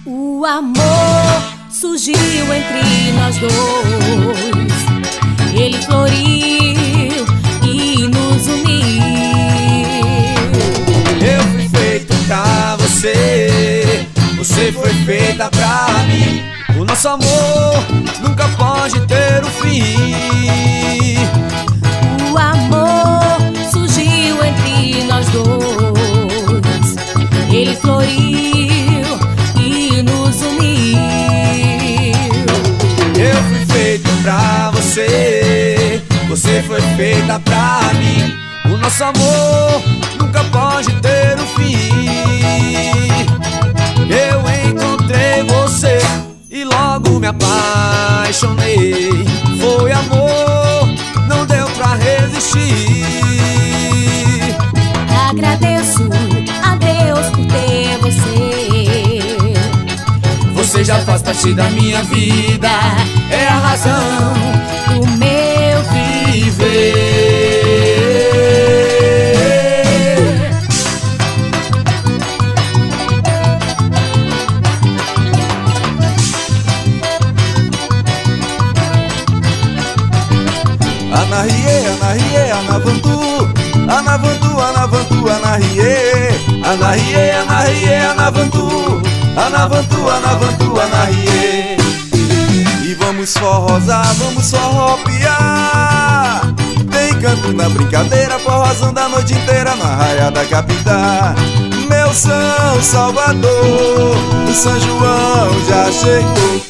O amor surgiu entre nós dois, ele floriu e nos uniu. Eu fui feito pra você, você foi feita pra mim. O nosso amor nunca pode ter um fim. O amor surgiu entre nós dois, ele floriu e nos uniu. Eu fui feito pra você, você foi feita pra mim. O nosso amor nunca pode ter um fim. Eu encontrei você e logo me apaixonei. Foi amor, não deu pra resistir. Agradeço a Deus por ter você. Você já faz parte da minha vida, é a razão Do meu viver. Anarie, anarie, anavantu, anavantu, anavantu, anarie, anarie, anarie, anavantu, anavantu, anavantu, anarie. E vamos forrosar, vamos forropiar. Tem canto na brincadeira, forrozando a noite inteira na raia da capital. Meu São Salvador, o São João já chegou.